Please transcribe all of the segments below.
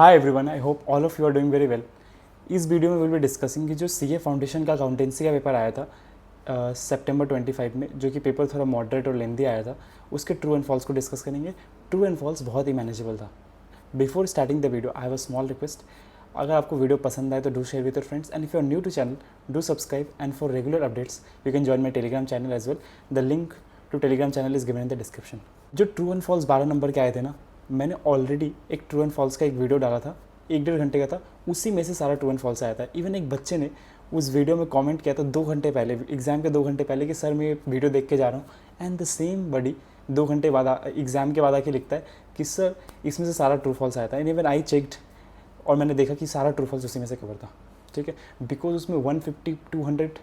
Hi everyone, I hope all of you are doing very well. इस video में will be discussing कि जो CA foundation का accountancy का पेपर आया था सितंबर 25 में, जो कि पेपर थोड़ा मॉडरेट और लेंदी आया था, उसके ट्रू एंड फॉल्स को डिस्कस करेंगे। ट्रू एंड फॉल्स बहुत ही मैनेजेबल था। Before starting the video I have a small request, अगर आपको वीडियो पसंद आए तो do share with your friends and if you are new to channel do subscribe and for regular updates you can join my Telegram channel as well. The link to Telegram channel is given in the description. जो true and false 12 number के आए थे ना, मैंने already एक true and false का एक video डाला था, 1-1.5 घंटे का था, उसी में से सारा ट्रू एंड फॉल्स आया था। इवन एक बच्चे ने उस वीडियो में कमेंट किया था 2 घंटे पहले, एग्ज़ाम के 2 घंटे पहले, कि सर मैं ये वीडियो देख के जा रहा हूँ एंड द सेम बडी 2 घंटे बाद एग्ज़ाम के बाद आके लिखता है कि सर इसमें से सारा ट्रू फॉल्स आया था। एंड इवन आई चेक्ड और मैंने देखा कि सारा ट्रू फॉल्स उसी में से कवर था। ठीक है, बिकॉज उसमें 150-200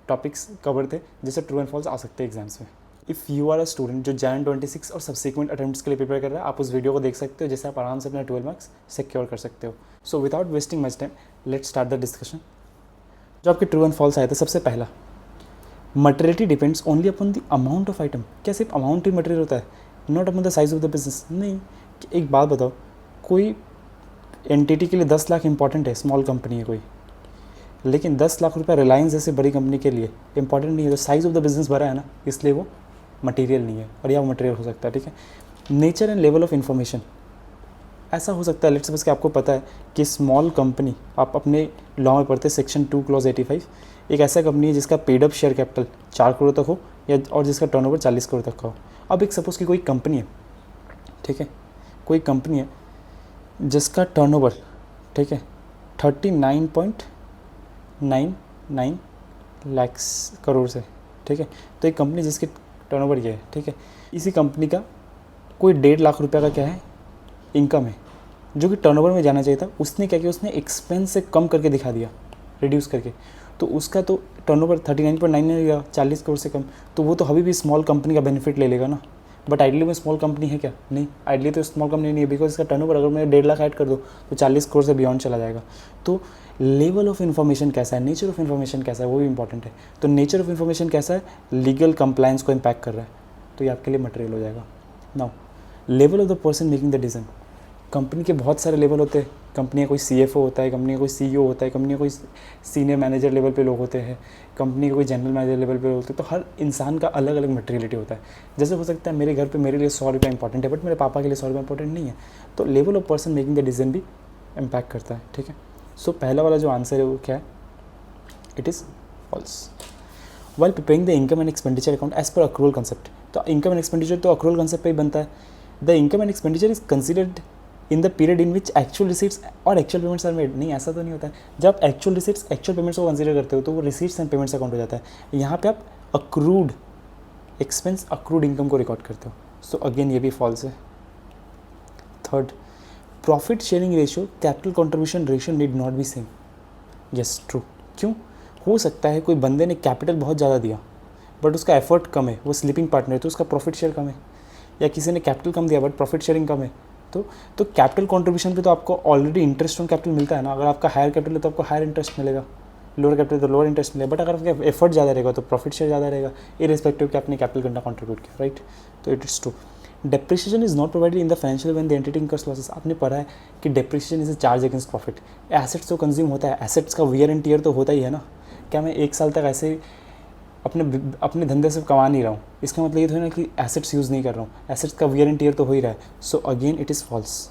टॉपिक्स कवर थे जैसे ट्रू एंड फॉल्स आ सकते हैं एग्जाम्स में। If you are a student जो Jan 26 और सब्सिक्वेंट अटेम्प्ट्स के लिए प्रिपेयर कर रहा है, आप उस वीडियो को देख सकते हो, जिससे आप आराम से अपना 12 मार्क्स सिक्योर कर सकते हो। So without wasting much time let's start the discussion. जो आपके ट्रू एंड फॉल्स आए थे, सबसे पहला, materiality depends only upon the amount of item. क्या सिर्फ अमाउंट ही मटेरियल होता है, not upon the size of the business? नहीं। एक बात बताओ, कोई एंटिटी के लिए 10 लाख इंपॉर्टेंट है, स्मॉल कंपनी है कोई, लेकिन 10 लाख रुपये रिलायंस जैसे बड़ी कंपनी के लिए इंपॉर्टेंट नहीं है। तो साइज ऑफ द बिजनेस बड़ा है ना, इसलिए वो मटेरियल नहीं है, और या वो मटेरियल हो सकता है। ठीक है, nature and level of information, ऐसा हो सकता है लेट्स सपोज कि आपको पता है कि स्मॉल कंपनी, आप अपने लॉ में पढ़ते सेक्शन 2 क्लॉज 85, एक ऐसा कंपनी है जिसका paid up share capital 4 crore तक हो या और जिसका टर्नओवर 40 करोड़ तक का हो। अब एक सपोज कि कोई कंपनी है, ठीक है, कोई कंपनी है जिसका टर्नओवर, ठीक है, 39.99 लाख करोड़ से, ठीक है, तो एक कंपनी जिसकी टर्नओवर ये है, ठीक है, इसी कंपनी का कोई 1.5 लाख रुपये का क्या है, इनकम है, जो कि टर्नओवर में जाना चाहिए था। उसने क्या किया, उसने एक्सपेंस से कम करके दिखा दिया, रिड्यूस करके, तो उसका तो टर्नओवर 39.99 रहेगा, 40 करोड़ से कम, तो वो तो अभी भी स्मॉल कंपनी का बेनिफिट ले लेगा ना। बट आइडली में स्मॉल कंपनी है क्या? नहीं, आइडली तो स्मॉल कंपनी नहीं है, बिकॉज इसका टर्नओवर अगर मैं 1.5 लाख ऐड कर दूँ तो 40 करोड़ से बियॉन्ड चला जाएगा। तो लेवल ऑफ इन्फॉर्मेशन कैसा है, नेचर ऑफ इन्फॉर्मेशन कैसा है, वो भी इंपॉर्टेंट है। तो नेचर ऑफ इन्फॉर्मेशन कैसा है, लीगल कंप्लायंस को इम्पैक्ट कर रहा है, तो ये आपके लिए मटेरियल हो जाएगा। Now level of the person making the decision, company के बहुत सारे लेवल होते हैं। कंपनी का कोई CFO होता है, कंपनी का कोई CEO होता है, कंपनी का कोई सीनियर मैनेजर लेवल पे लोग होते हैं, कंपनी का कोई जनरल मैनेजर लेवल पे होते हैं। तो हर इंसान का अलग अलग मटेरियलिटी होता है। जैसे हो सकता है मेरे घर पे मेरे लिए 100 रुपये इंपॉर्टेंट है, बट मेरे पापा के लिए 100 रुपये इंपॉर्टेंट नहीं है। तो level of person making the decision भी इम्पैक्ट करता है। ठीक है, सो पहला वाला जो आंसर है वो क्या है, it is false. While preparing the income and expenditure account as per accrual concept, तो इनकम एंड एक्सपेंडिचर तो अक्रूवल कंसेप्ट पे ही बनता है। The income and expenditure is considered in the period in which actual receipts और actual payments are made. नहीं, ऐसा तो नहीं होता है। जब आप एक्चुअल रिसीट्स एक्चुअल पेमेंट्स को कंसीडर करते हो तो वो रिसीट्स एंड पेमेंट्स अकाउंट हो जाता है। यहाँ पे आप अक्रूड एक्सपेंस, अक्रूड इनकम को रिकॉर्ड करते हो। सो अगेन ये भी फॉल्स है। Third, profit sharing ratio capital contribution ratio need not be same. Yes, true. क्यों? हो सकता है कोई बंदे ने कैपिटल बहुत ज़्यादा दिया बट उसका एफर्ट कम है, वो स्लीपिंग पार्टनर है तो उसका प्रॉफिट शेयर कम है, या किसी ने कैपिटल कम दिया बट प्रॉफिट शेयरिंग कम है। तो कैपिटल कंट्रीब्यूशन पे तो आपको ऑलरेडी इंटरेस्ट ऑन कैपिटल मिलता है ना। अगर आपका हायर कैपिटल है तो आपको हायर इंटरेस्ट मिलेगा, लोअर कैपिटल तो लोअर इंटरेस्ट मिलेगा। बट अगर आपका एफर्ट ज़्यादा रहेगा तो प्रॉफिट शेयर ज़्यादा रहेगा, इररिस्पेक्टिव कि आपने कैपिटल कितना कंट्रीब्यूट किया, राइट। तो it is true. Depreciation is not provided in the financial when the entity incurs losses. आपने पढ़ा है कि depreciation is a charge against profit. Assets तो कंज्यूम होता है, एसेट्स का वियर एंड टियर तो होता ही है ना। क्या मैं 1 साल तक ऐसे अपने धंधे से कमा नहीं रहा हूँ, इसका मतलब ये तो है ना कि एसेट्स यूज़ नहीं कर रहा हूँ, एसेट्स का वियर एंड टियर तो हो ही रहा है। So again it is false.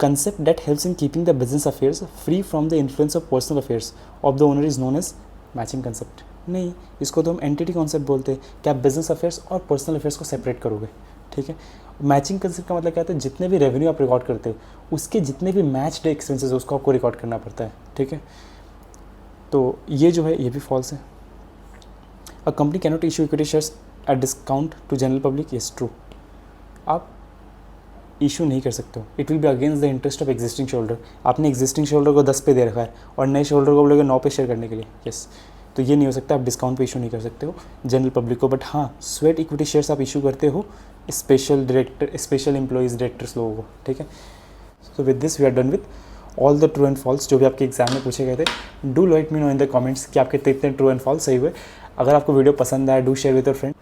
Concept that helps in keeping the business affairs free from the influence of personal affairs of the owner is known as matching concept। नहीं, इसको तो हम entity concept बोलते हैं कि आप बिजनेस अफेयर्स और personal affairs को सेपरेट करोगे। ठीक है, मैचिंग कंसेप्ट का मतलब क्या होता है, जितने भी रेवेन्यू आप रिकॉर्ड करते हो उसके जितने भी मैच्ड एक्सपेंसेस उसको आपको रिकॉर्ड करना पड़ता है। ठीक है, तो ये जो है ये भी फॉल्स है। A company cannot issue equity shares at discount to general public. Yes, true. आप इशू नहीं कर सकते हो, it will be against the interest of existing shareholder. आपने एग्जिस्टिंग शेयरहोल्डर को 10 पे दे रखा है और नए शेयरहोल्डर को बोलोगे 9 पे शेयर करने के लिए। यस, तो ये नहीं हो सकता, आप डिस्काउंट पे इशू नहीं कर सकते हो जनरल पब्लिक को। बट हाँ, स्वेट इक्विटी शेयर्स आप इशू करते हो special director, special employees, directors लोगों को। ठीक है, so with this we are done with all the true and false जो भी आपके एग्जाम में पूछे गए थे। Do let me know in the comments कि आपके कितने ट्रू एंड फॉल्स सही हुए। अगर आपको वीडियो पसंद आया, do share with your friend.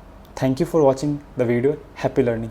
Thank you for watching the video. Happy learning.